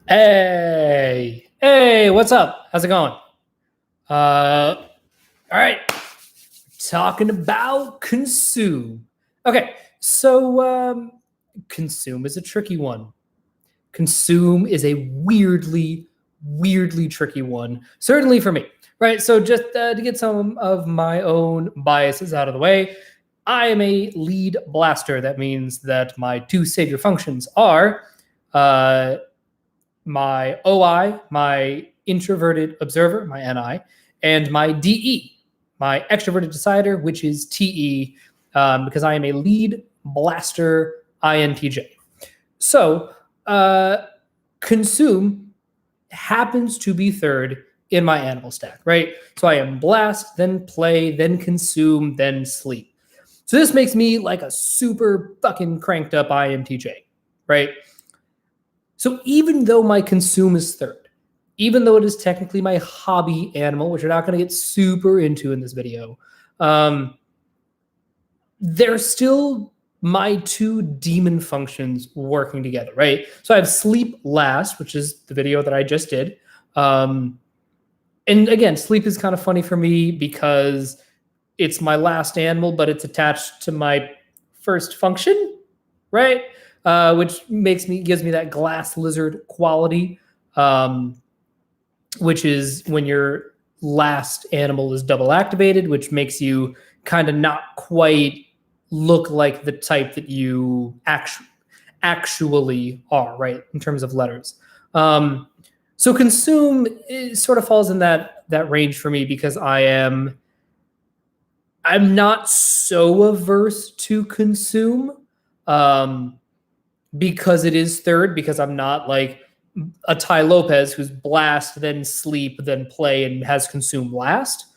Hey, what's up? How's it going? All right, talking about consume. Okay, so consume is a tricky one. Consume is a weirdly tricky one, certainly for me, right? So just to get some of my own biases out of the way, I am a lead blaster. That means that my two savior functions are uh, my OI, my introverted observer, my NI, and my DE, my extroverted decider, which is TE, because I am a lead blaster INTJ. So, consume happens to be third in my animal stack, right? So I am blast, then play, then consume, then sleep. So this makes me like a super fucking cranked up INTJ, right? So even though my consume is third, even though it is technically my hobby animal, which we're not going to get super into in this video, they're still my two demon functions working together, right? So I have sleep last, which is the video that I just did. And again, sleep is kind of funny for me because it's my last animal, but it's attached to my first function, right? Which gives me that glass lizard quality, which is when your last animal is double activated, which makes you kind of not quite look like the type that you actually are, right? In terms of letters. So consume sort of falls in that range for me because I'm not so averse to consume, because it is third, because I'm not like a Ty Lopez who's blast, then sleep, then play, and has consume last.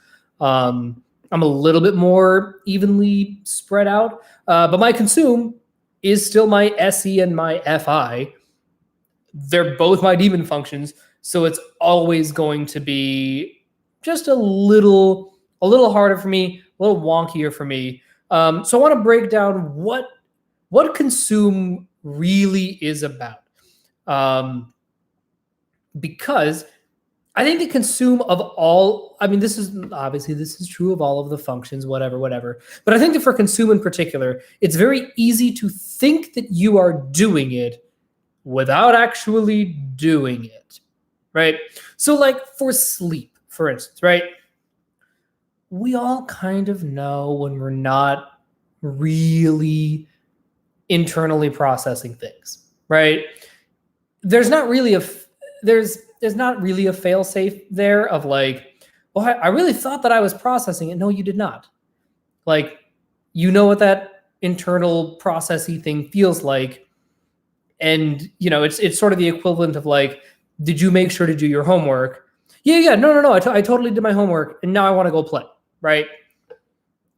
I'm a little bit more evenly spread out, but my consume is still my SE and my FI. They're both my demon functions, so it's always going to be just a little harder for me, a little wonkier for me. So I want to break down what consume really is about, because I think the consume of all, I mean, this is true of all of the functions, whatever. But I think that for consume in particular, it's very easy to think that you are doing it without actually doing it, right? So like for sleep, for instance, right? We all kind of know when we're not really internally processing things, right? There's not really a fail safe there of like, well, I really thought that I was processing it. No, you did not. Like, you know what that internal processy thing feels like, and it's sort of the equivalent of like, did you make sure to do your homework? Yeah, no. I totally did my homework, and now I want to go play, right?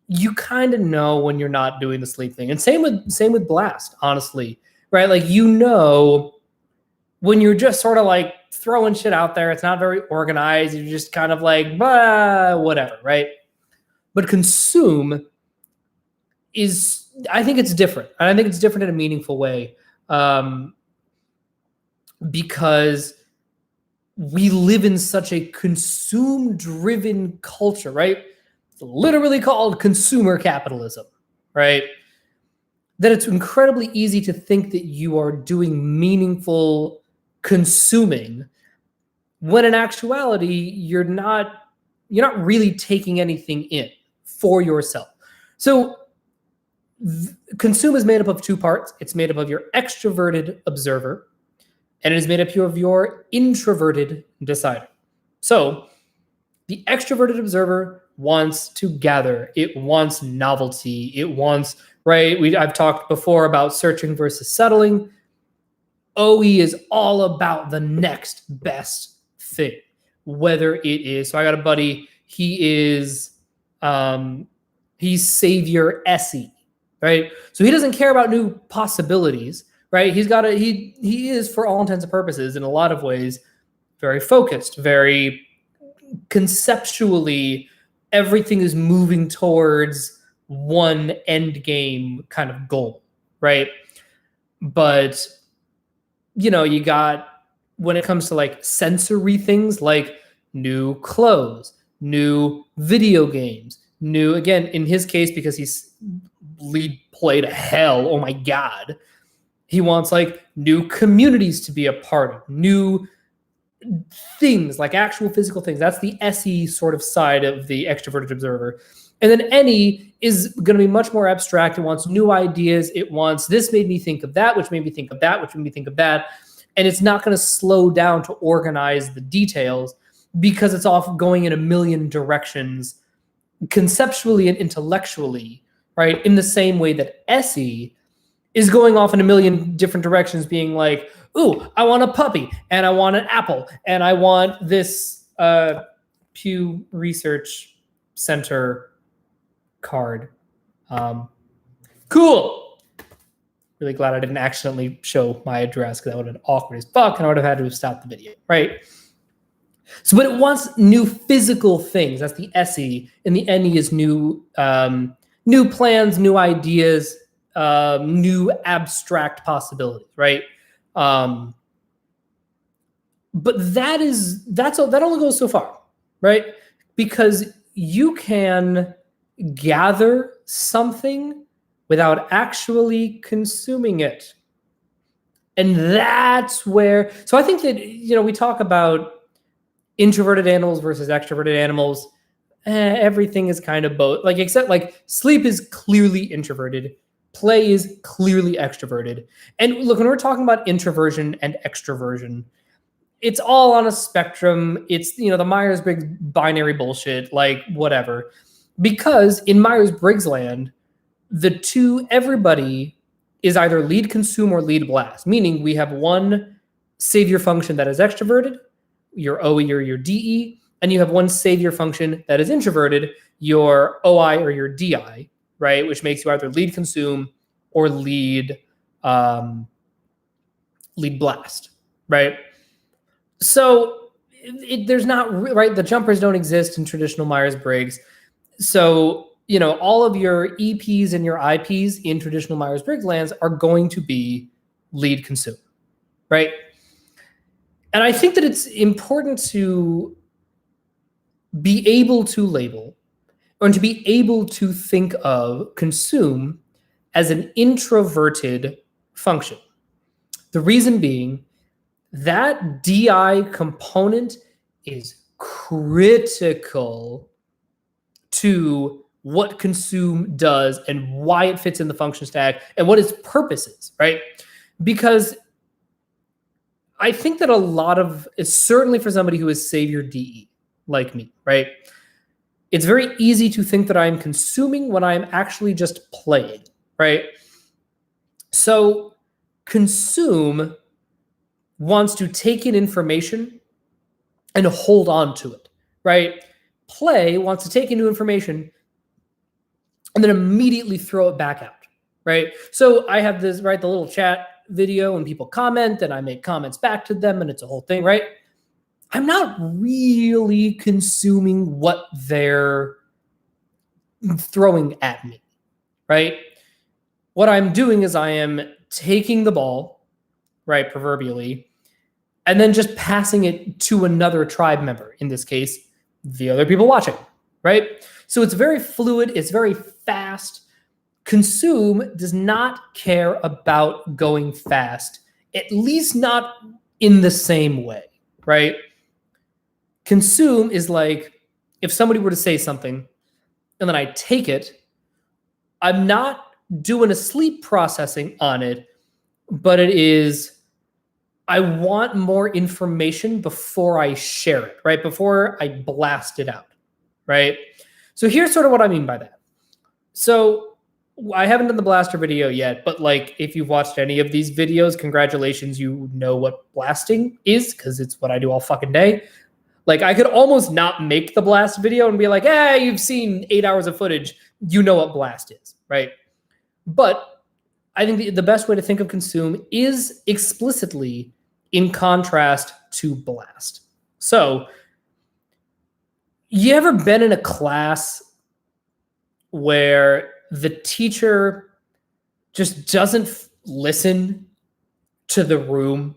You kind of know when you're not doing the sleep thing, and same with blast, honestly, right? Like, when you're just sort of like throwing shit out there, it's not very organized. You're just kind of like, bah, whatever, right? But consume is, I think it's different. And I think it's different in a meaningful way, because we live in such a consume-driven culture, right? It's literally called consumer capitalism, right? That it's incredibly easy to think that you are doing meaningful consuming when in actuality you're not really taking anything in for yourself. So consume is made up of two parts. It's made up of your extroverted observer, and it is made up of your introverted decider. So the extroverted observer wants to gather. It wants novelty. It wants, right? I've talked before about searching versus settling. OE is all about the next best thing, whether it is. So I got a buddy. He's savior SE, right? So he doesn't care about new possibilities, right? He is, for all intents and purposes, in a lot of ways, very focused, very conceptually. Everything is moving towards one end game kind of goal, right? But you got when it comes to like sensory things like new clothes, new video games, new, again, in his case, because he's lead play to hell, oh my God, he wants like new communities to be a part of, new things, like actual physical things. That's the SE sort of side of the extroverted observer. And then NE is going to be much more abstract. It wants new ideas. It wants, this made me think of that, which made me think of that, which made me think of that. And it's not going to slow down to organize the details because it's off going in a million directions conceptually and intellectually, right? In the same way that SE is going off in a million different directions, being like, ooh, I want a puppy, and I want an apple, and I want this Pew Research Center card. Cool. Really glad I didn't accidentally show my address, because that would have been awkward as fuck, and I would have had to have stopped the video, right? So, but it wants new physical things. That's the SE, and the NE is new plans, new ideas, new abstract possibilities, right? But that only goes so far, right? Because you can gather something without actually consuming it. And that's where, so I think that, we talk about introverted animals versus extroverted animals. Everything is kind of both, like, except like sleep is clearly introverted. Play is clearly extroverted. And look, when we're talking about introversion and extroversion, it's all on a spectrum. It's, the Myers-Briggs binary bullshit, like whatever. Because in Myers-Briggs land, everybody is either lead consume or lead blast, meaning we have one savior function that is extroverted, your OE or your DE, and you have one savior function that is introverted, your OI or your DI, right? Which makes you either lead consume or lead blast, right? So there's not, right? The jumpers don't exist in traditional Myers-Briggs. So, all of your EPs and your IPs in traditional Myers-Briggs lands are going to be lead consume, right? And I think that it's important to be able to label, or to be able to think of consume as an introverted function. The reason being that DI component is critical to what consume does and why it fits in the function stack and what its purpose is, right? Because I think that a lot of, certainly for somebody who is savior DE like me, right? It's very easy to think that I'm consuming when I'm actually just playing, right? So consume wants to take in information and hold on to it, right? Play wants to take in new information and then immediately throw it back out, right? So I have this, right, the little chat video and people comment and I make comments back to them and it's a whole thing, right? I'm not really consuming what they're throwing at me, right? What I'm doing is I am taking the ball, right, proverbially, and then just passing it to another tribe member, in this case, the other people watching, right? So it's very fluid, it's very fast. Consume does not care about going fast, at least not in the same way, right? Consume is like, if somebody were to say something and then I take it, I'm not doing a sleep processing on it, but it is, I want more information before I share it, right? Before I blast it out, right? So here's sort of what I mean by that. So I haven't done the blaster video yet, but like if you've watched any of these videos, congratulations, you know what blasting is, because it's what I do all fucking day. Like I could almost not make the blast video and be like, hey, you've seen 8 hours of footage, you know what blast is, right? But I think the best way to think of consume is explicitly in contrast to blast. So you ever been in a class where the teacher just doesn't listen to the room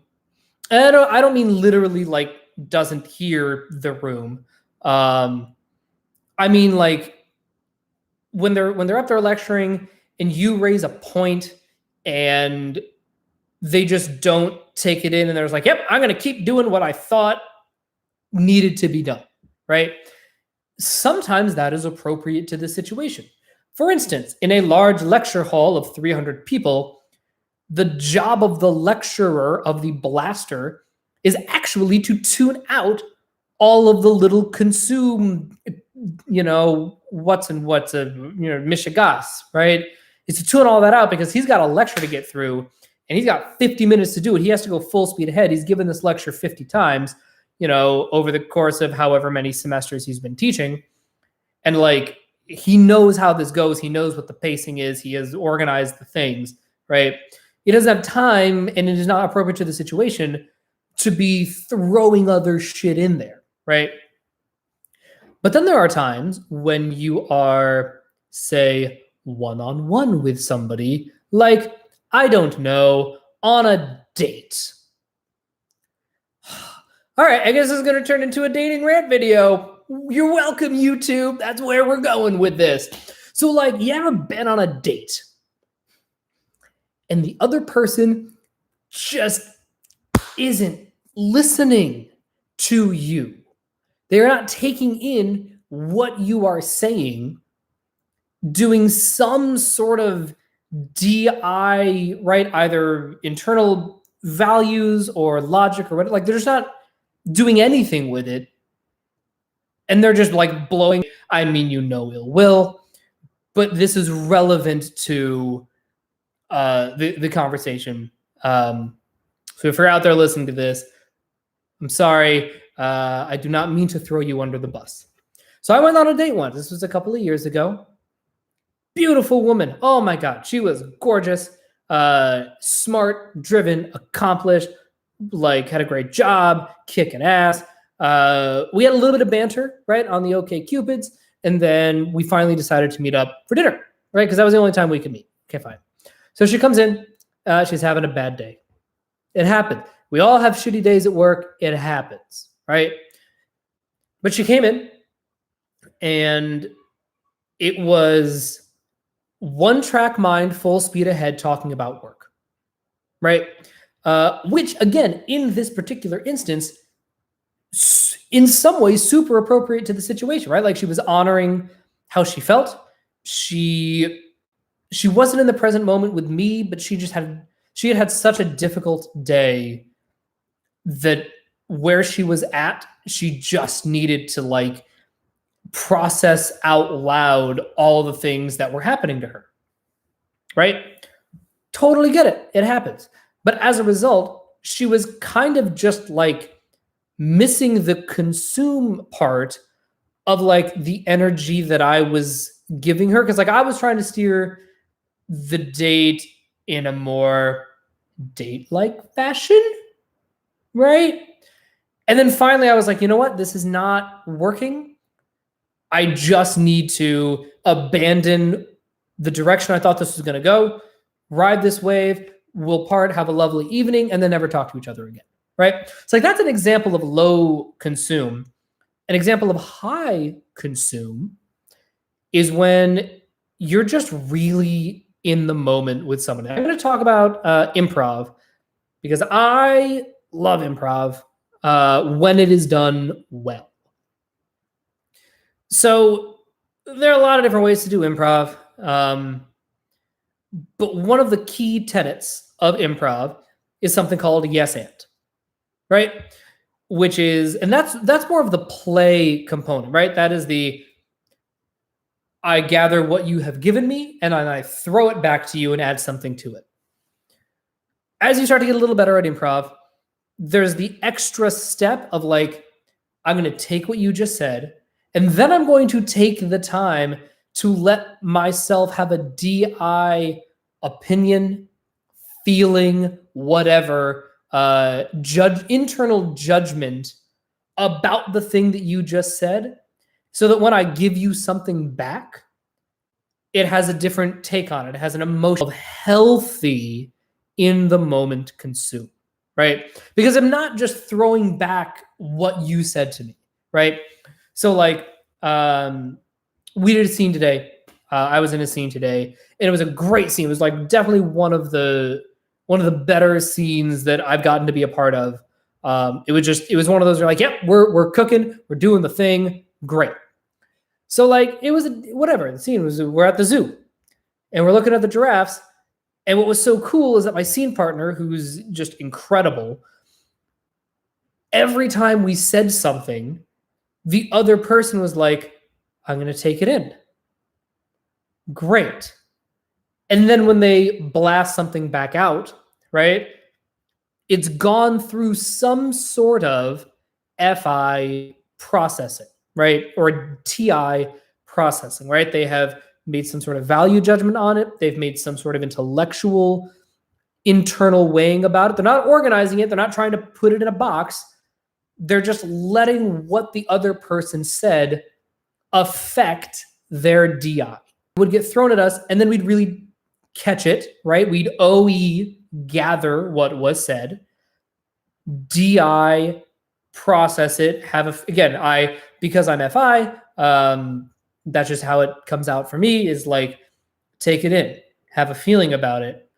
And I don't mean literally like doesn't hear the room. I mean like when they're up there lecturing and you raise a point and they just don't take it in and they're like, yep, I'm going to keep doing what I thought needed to be done, right? Sometimes that is appropriate to the situation. For instance, in a large lecture hall of 300 people, the job of the lecturer, of the blaster, is actually to tune out all of the little consume, what's Michigas, right? Is to tune all that out because he's got a lecture to get through and he's got 50 minutes to do it. He has to go full speed ahead. He's given this lecture 50 times, over the course of however many semesters he's been teaching. And like, he knows how this goes. He knows what the pacing is. He has organized the things, right? He doesn't have time, and it is not appropriate to the situation to be throwing other shit in there, right? But then there are times when you are, say, one-on-one with somebody, like, I don't know, on a date. All right, I guess this is going to turn into a dating rant video. You're welcome, YouTube. That's where we're going with this. So, like, you ever been on a date and the other person just isn't listening to you? They're not taking in what you are saying, doing some sort of DI, right? Either internal values or logic or whatever. Like, they're just not doing anything with it. And they're just like blowing. I mean, ill will, but this is relevant to the conversation. So if you're out there listening to this, I'm sorry. I do not mean to throw you under the bus. So I went on a date once. This was a couple of years ago. Beautiful woman. Oh my God. She was gorgeous, smart, driven, accomplished, like had a great job, kicking ass. We had a little bit of banter, right, on the OkCupids, and then we finally decided to meet up for dinner, right, because that was the only time we could meet. Okay, fine. So she comes in. She's having a bad day. It happened. We all have shitty days at work. It happens, right? But she came in, and it was one-track mind, full speed ahead, talking about work, right? Which, again, in this particular instance, in some ways, super appropriate to the situation, right? Like, she was honoring how she felt. She wasn't in the present moment with me, but she had such a difficult day that where she was at, she just needed to like process out loud all the things that were happening to her, right? Totally get it. It happens. But as a result, she was kind of just like missing the consume part of like the energy that I was giving her. Cause like I was trying to steer the date in a more date-like fashion, right? And then finally I was like, you know what? This is not working. I just need to abandon the direction I thought this was going to go, ride this wave, we'll part, have a lovely evening, and then never talk to each other again, right? It's like that's an example of low consume. An example of high consume is when you're just really in the moment with someone. I'm going to talk about improv because I love improv when it is done well. So there are a lot of different ways to do improv. But one of the key tenets of improv is something called yes and, right? Which is, and that's more of the play component, right? That is the, I gather what you have given me and I throw it back to you and add something to it. As you start to get a little better at improv, there's the extra step of like, I'm going to take what you just said, and then I'm going to take the time to let myself have a DI opinion, feeling, whatever, internal judgment about the thing that you just said, so that when I give you something back, it has a different take on it. It has an emotional, healthy, in the moment consume, right? Because I'm not just throwing back what you said to me, right? So like, we did a scene today. I was in a scene today, and it was a great scene. It was like definitely one of the better scenes that I've gotten to be a part of. It was one of those where like, yep, we're cooking, we're doing the thing, great. So like it was whatever. The scene was we're at the zoo, and we're looking at the giraffes. And what was so cool is that my scene partner, who's just incredible, every time we said something, the other person was like, I'm going to take it in. Great. And then when they blast something back out, right, it's gone through some sort of FI processing, right, or TI processing, right? They have made some sort of value judgment on it. They've made some sort of intellectual internal weighing about it. They're not organizing it. They're not trying to put it in a box. They're just letting what the other person said affect their DI. It would get thrown at us, and then we'd really catch it, right? We'd OE gather what was said, DI process it, because I'm FI, that's just how it comes out for me, is like take it in, have a feeling about it,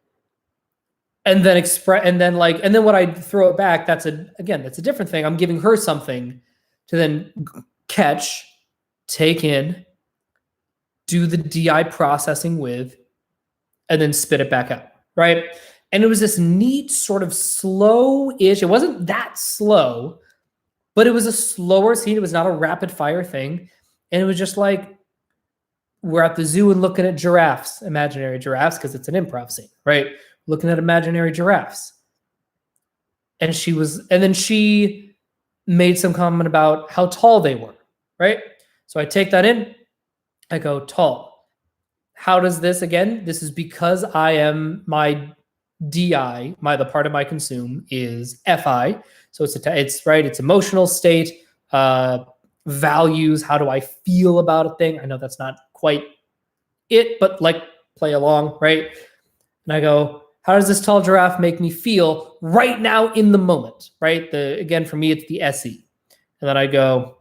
and then and then when I throw it back, that's a different thing. I'm giving her something to then catch, take in, do the DI processing with, and then spit it back out, right? And it was this neat sort of slow-ish, it wasn't that slow, but it was a slower scene. It was not a rapid fire thing. And it was just like, we're at the zoo and looking at giraffes, imaginary giraffes, because it's an improv scene, right? Looking at imaginary giraffes. And then she made some comment about how tall they were, right? So I take that in, I go, tall. How does this, again, this is because I am, my DI, the part of my consume is FI. So it's emotional state, values, how do I feel about a thing? I know that's not quite it, but like play along, right? And I go, how does this tall giraffe make me feel right now in the moment, right? Again, for me, it's the SE. And then I go,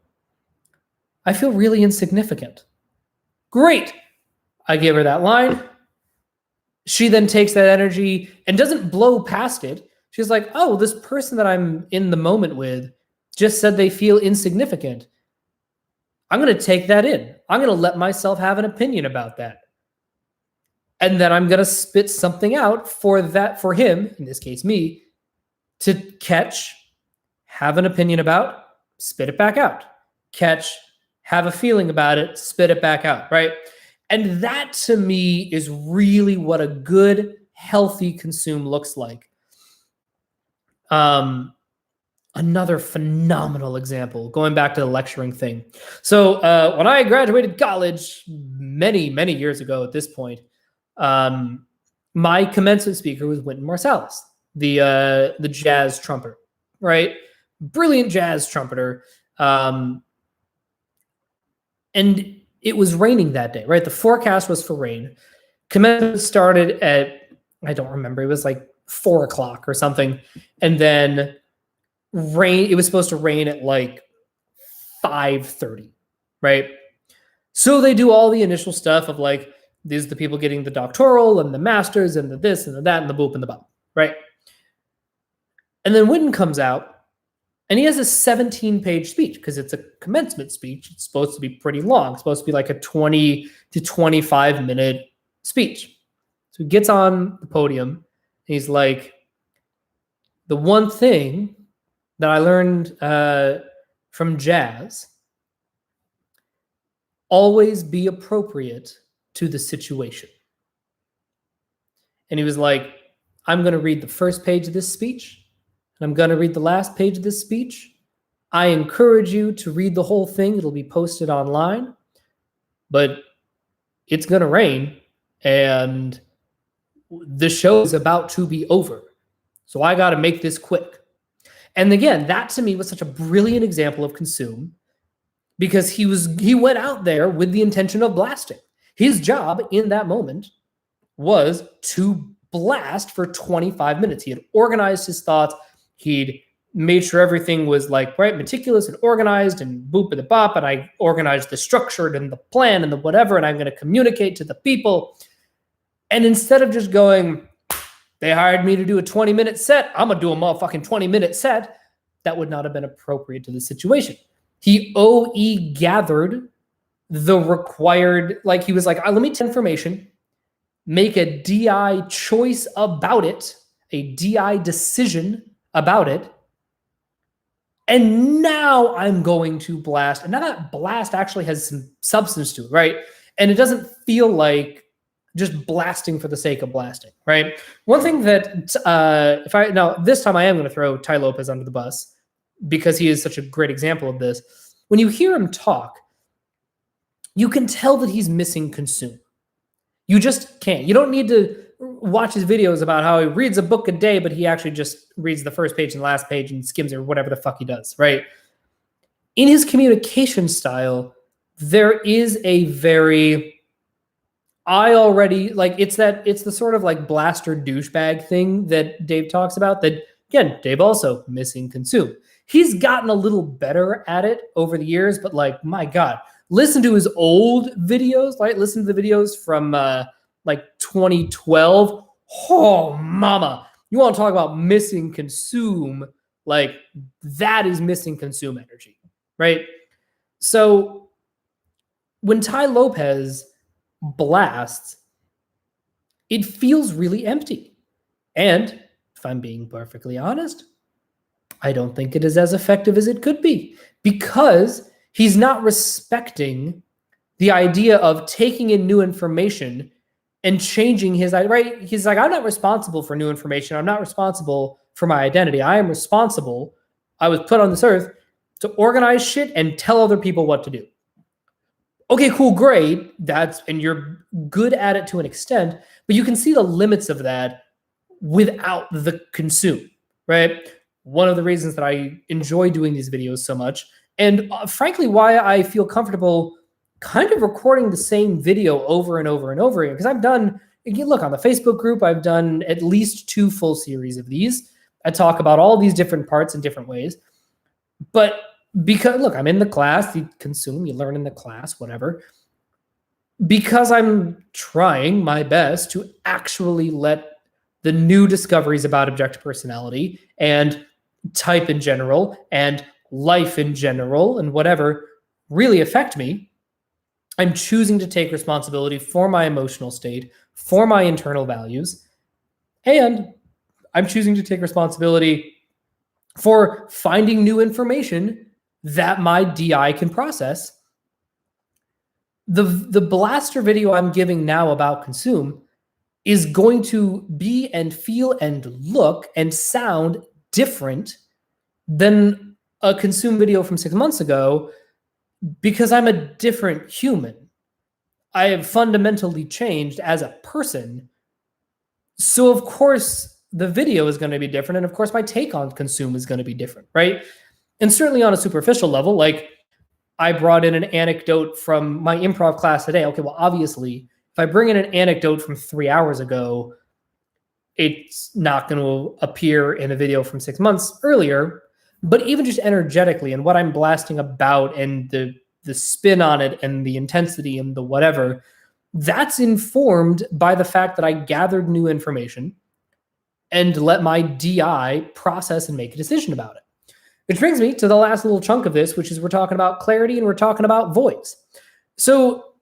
I feel really insignificant. Great. I give her that line. She then takes that energy and doesn't blow past it. She's like, oh, this person that I'm in the moment with just said they feel insignificant. I'm going to take that in. I'm going to let myself have an opinion about that. And then I'm going to spit something out for him, in this case, me, to catch, have an opinion about, spit it back out. Catch, have a feeling about it, spit it back out, right? And that to me is really what a good, healthy consume looks like. Another phenomenal example, going back to the lecturing thing. So when I graduated college many, many years ago at this point, my commencement speaker was Wynton Marsalis, the jazz trumpeter, right? Brilliant jazz trumpeter. And it was raining that day, right? The forecast was for rain. Commencement started at, I don't remember, it was like 4:00 or something. And then it was supposed to rain at like 5:30, right? So they do all the initial stuff of like, these are the people getting the doctoral and the masters and the this and the that and the boop and the bop, right? And then Wynton comes out and he has a 17-page speech because it's a commencement speech. It's supposed to be pretty long. It's supposed to be like a 20 to 25-minute speech. So he gets on the podium and he's like, the one thing that I learned from jazz, always be appropriate to the situation. And he was like, I'm going to read the first page of this speech, and I'm going to read the last page of this speech. I encourage you to read the whole thing. It'll be posted online, but it's going to rain, and the show is about to be over. So I got to make this quick. And again, that to me was such a brilliant example of consume, because he went out there with the intention of blasting. His job in that moment was to blast for 25 minutes. He had organized his thoughts. He'd made sure everything was like, right, meticulous and organized and boop and the bop. And I organized the structure and the plan and the whatever. And I'm going to communicate to the people. And instead of just going, they hired me to do a 20-minute set, I'm going to do a motherfucking 20-minute set, that would not have been appropriate to the situation. He OE gathered the required, like he was like, let me take information, make a DI choice about it, a DI decision about it, and now I'm going to blast. And now that blast actually has some substance to it, right? And it doesn't feel like just blasting for the sake of blasting, right? One thing that this time I am going to throw Tai Lopez under the bus because he is such a great example of this. When you hear him talk, you can tell that he's missing consume. You just can't. You don't need to watch his videos about how he reads a book a day, but he actually just reads the first page and the last page and skims it or whatever the fuck he does, right? In his communication style, there is a very, it's the sort of like blaster douchebag thing that Dave talks about that, again, Dave also missing consume. He's gotten a little better at it over the years, but like, my God, listen to his old videos, right? Listen to the videos from like 2012. Oh, mama. You want to talk about missing consume? Like, that is missing consume energy, right? So when Tai Lopez blasts, it feels really empty. And if I'm being perfectly honest, I don't think it is as effective as it could be because he's not respecting the idea of taking in new information and changing his, right? He's like, I'm not responsible for new information. I'm not responsible for my identity. I am responsible. I was put on this earth to organize shit and tell other people what to do. Okay, cool, great. And you're good at it to an extent, but you can see the limits of that without the consume, right? One of the reasons that I enjoy doing these videos so much, and frankly, why I feel comfortable kind of recording the same video over and over and over again, because I've done, look, on the Facebook group, I've done at least 2 full series of these. I talk about all these different parts in different ways. But because, look, I'm in the class, you consume, you learn in the class, whatever. Because I'm trying my best to actually let the new discoveries about objective personality and type in general and life in general and whatever really affect me, I'm choosing to take responsibility for my emotional state, for my internal values, and I'm choosing to take responsibility for finding new information that my DI can process. The blaster video I'm giving now about consume is going to be and feel and look and sound different than a consume video from 6 months ago because I'm a different human. I have fundamentally changed as a person. So of course the video is going to be different. And of course my take on consume is going to be different, right? And certainly on a superficial level, like I brought in an anecdote from my improv class today. Okay, well, obviously, if I bring in an anecdote from 3 hours ago, it's not going to appear in a video from 6 months earlier. But even just energetically and what I'm blasting about and the spin on it and the intensity and the whatever, that's informed by the fact that I gathered new information and let my DI process and make a decision about it. Which brings me to the last little chunk of this, which is we're talking about clarity and we're talking about voice. So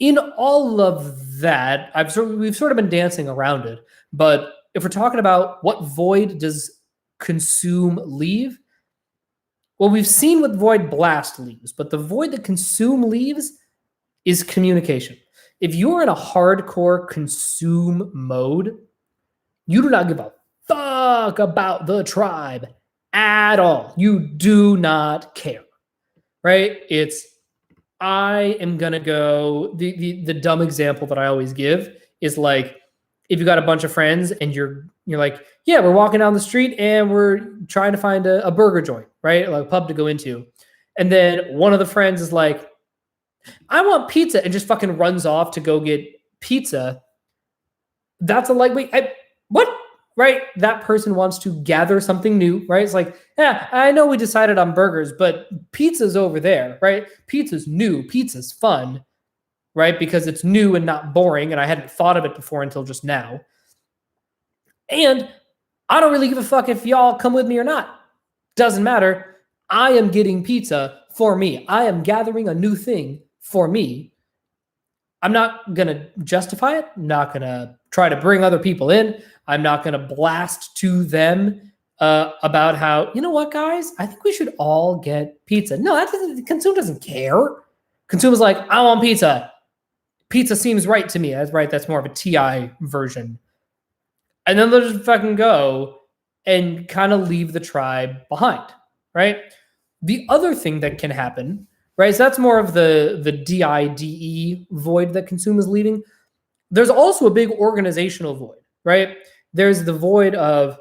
in all of that, we've sort of been dancing around it. But if we're talking about what void does consume leave, well, we've seen what void blast leaves, but the void that consume leaves is communication. If you're in a hardcore consume mode, you do not give a fuck about the tribe at all. You do not care, right? It's, I am going to go, the dumb example that I always give is like, if you got a bunch of friends and you're like, yeah, we're walking down the street and we're trying to find a burger joint, right? Like a pub to go into. And then one of the friends is like, I want pizza, and just fucking runs off to go get pizza. That's a lightweight. What? right? That person wants to gather something new, right? It's like, yeah, I know we decided on burgers, but pizza's over there, right? Pizza's new, pizza's fun, right? Because it's new and not boring, and I hadn't thought of it before until just now. And I don't really give a fuck if y'all come with me or not. Doesn't matter. I am getting pizza for me. I am gathering a new thing for me. I'm not going to justify it. I'm not going to try to bring other people in. I'm not going to blast to them about how, you know what, guys, I think we should all get pizza. No, Consume doesn't care. Consume is like, I want pizza. Pizza seems right to me. That's right. That's more of a TI version. And then they'll just fucking go and kind of leave the tribe behind, right? The other thing that can happen, right? So that's more of the DIDE void that Consume is leaving. There's also a big organizational void, right? There's the void of,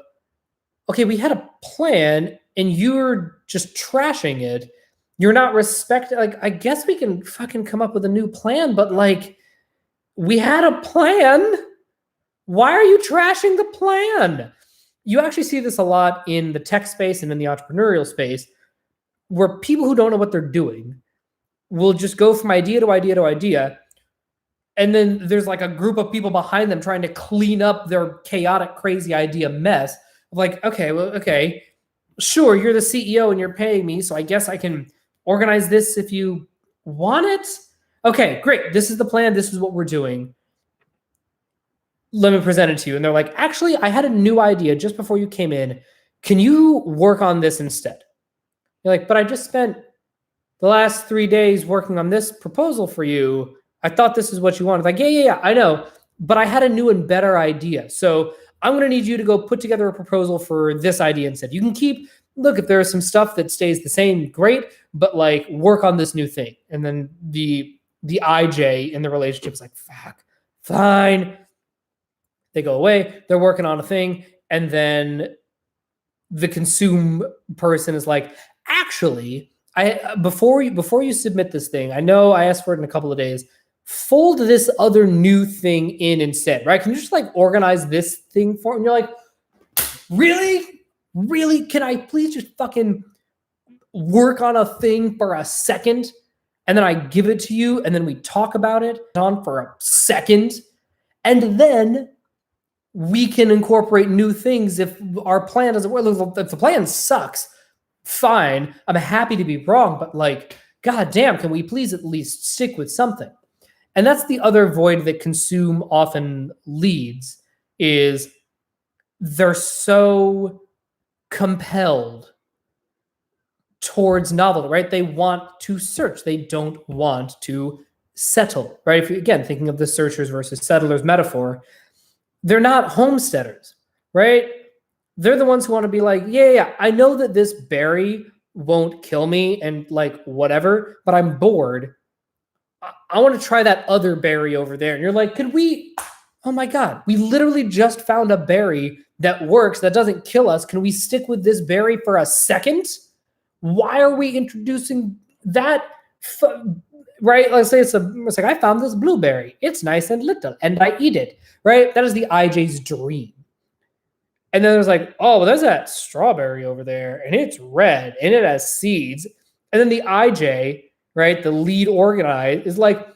okay, we had a plan and you're just trashing it. You're not respecting, like, I guess we can fucking come up with a new plan, but like, we had a plan. Why are you trashing the plan? You actually see this a lot in the tech space and in the entrepreneurial space, where people who don't know what they're doing will just go from idea to idea to idea. And then there's like a group of people behind them trying to clean up their chaotic, crazy idea mess. Like, okay, sure, you're the CEO and you're paying me, so I guess I can organize this if you want it. Okay, great. This is the plan. This is what we're doing. Let me present it to you. And they're like, actually, I had a new idea just before you came in. Can you work on this instead? You're like, but I just spent the last 3 days working on this proposal for you. I thought this is what you wanted. Like, yeah, I know. But I had a new and better idea. So I'm going to need you to go put together a proposal for this idea instead. You can keep, look, if there's some stuff that stays the same, great. But like, work on this new thing. And then the IJ in the relationship is like, fuck, fine. They go away, they're working on a thing, and then the Consume person is like, actually, before you submit this thing, I know I asked for it in a couple of days, fold this other new thing in instead, right? Can you just like organize this thing for me? And you're like, really? Can I please just fucking work on a thing for a second? And then I give it to you, and then we talk about it on for a second, and then we can incorporate new things if our plan doesn't work. If the plan sucks, fine. I'm happy to be wrong, but like, god damn, can we please at least stick with something? And that's the other void that Consume often leads, is they're so compelled towards novelty, right? They want to search. They don't want to settle, right? If you, again, thinking of the searchers versus settlers metaphor, they're not homesteaders, right? They're the ones who want to be like, yeah, I know that this berry won't kill me and like whatever, but I'm bored. I want to try that other berry over there. And you're like, could we, oh my God, we literally just found a berry that works, that doesn't kill us. Can we stick with this berry for a second? Why are we introducing that? Right? Let's say it's like, I found this blueberry. It's nice and little, and I eat it. Right? That is the IJ's dream. And then there's like, oh, well, there's that strawberry over there, and it's red, and it has seeds. And then the IJ, right, the lead organizer, is like,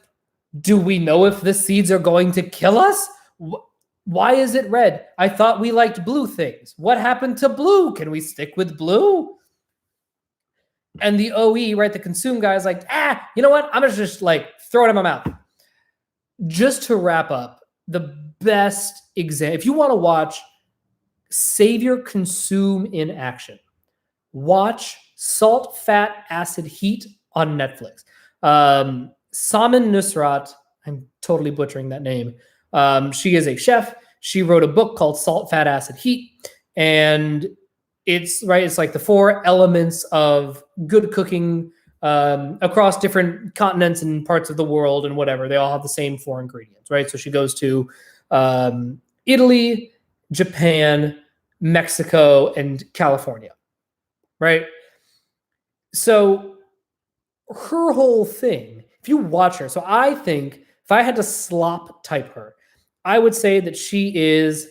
do we know if the seeds are going to kill us? Why is it red? I thought we liked blue things. What happened to blue? Can we stick with blue? And the OE, right, the Consume guy is like, you know what? I'm going to just like throw it in my mouth. Just to wrap up, the best example, if you want to watch Savior Consume in action, watch Salt, Fat, Acid, Heat on Netflix. Samin Nusrat, I'm totally butchering that name. She is a chef. She wrote a book called Salt, Fat, Acid, Heat. And it's right. It's like the 4 elements of good cooking across different continents and parts of the world and whatever. They all have the same 4 ingredients, right? So she goes to Italy, Japan, Mexico, and California, right? So her whole thing, if you watch her, so I think if I had to slop type her, I would say that she is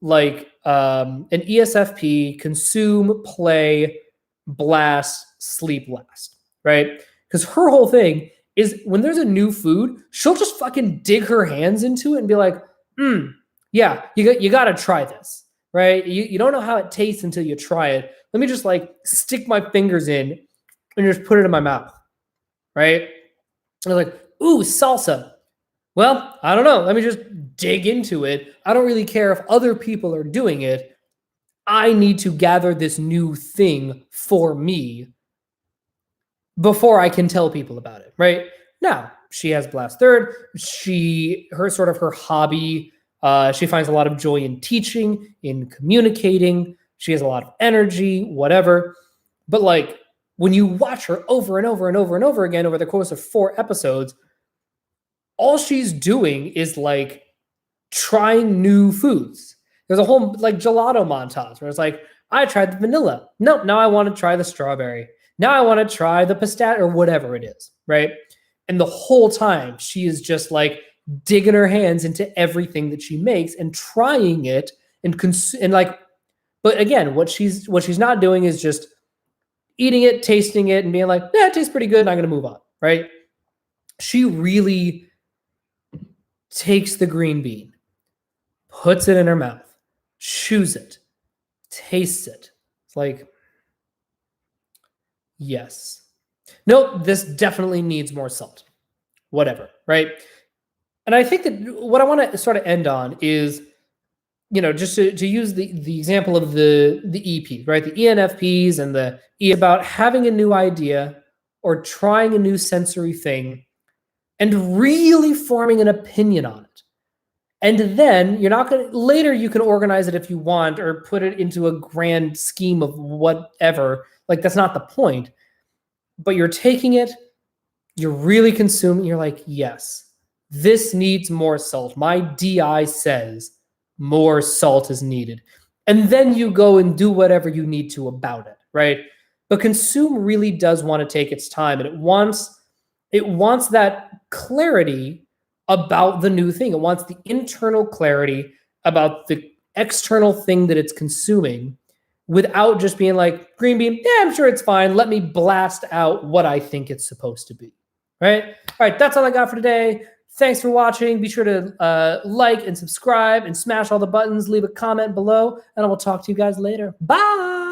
like an ESFP: consume, play, blast, sleep, last, right? Because her whole thing is when there's a new food, she'll just fucking dig her hands into it and be like, yeah, you got to try this, right? You don't know how it tastes until you try it. Let me just like stick my fingers in and just put it in my mouth, right? And they're like, ooh, salsa. Well, I don't know. Let me just dig into it. I don't really care if other people are doing it. I need to gather this new thing for me before I can tell people about it, right? Now, she has Blast Third. Her hobby, she finds a lot of joy in teaching, in communicating. She has a lot of energy, whatever. But like when you watch her over and over and over and over again over the course of 4 episodes, all she's doing is like trying new foods. There's a whole like gelato montage where it's like, I tried the vanilla. Nope, now I want to try the strawberry. Now I want to try the pistachio or whatever it is, right? And the whole time she is just like digging her hands into everything that she makes and trying it and like, but again, what she's not doing is just eating it, tasting it, and being like, yeah, it tastes pretty good, and I'm gonna move on, right? She really takes the green bean, puts it in her mouth, chews it, tastes it. It's like, yes. Nope, this definitely needs more salt. Whatever, right? And I think that what I want to sort of end on is, just to use the example of the EP, right? The ENFPs and the E about having a new idea or trying a new sensory thing and really forming an opinion on it. And then you're not going to, later you can organize it if you want or put it into a grand scheme of whatever. Like, that's not the point. But you're taking it, you're really consuming, you're like, yes, this needs more salt. My DI says more salt is needed. And then you go and do whatever you need to about it, right? But consume really does want to take its time, and it wants that clarity about the new thing. It wants the internal clarity about the external thing that it's consuming without just being like, green bean, yeah, I'm sure it's fine. Let me blast out what I think it's supposed to be, right? All right, that's all I got for today. Thanks for watching. Be sure to like and subscribe and smash all the buttons. Leave a comment below, and I will talk to you guys later. Bye!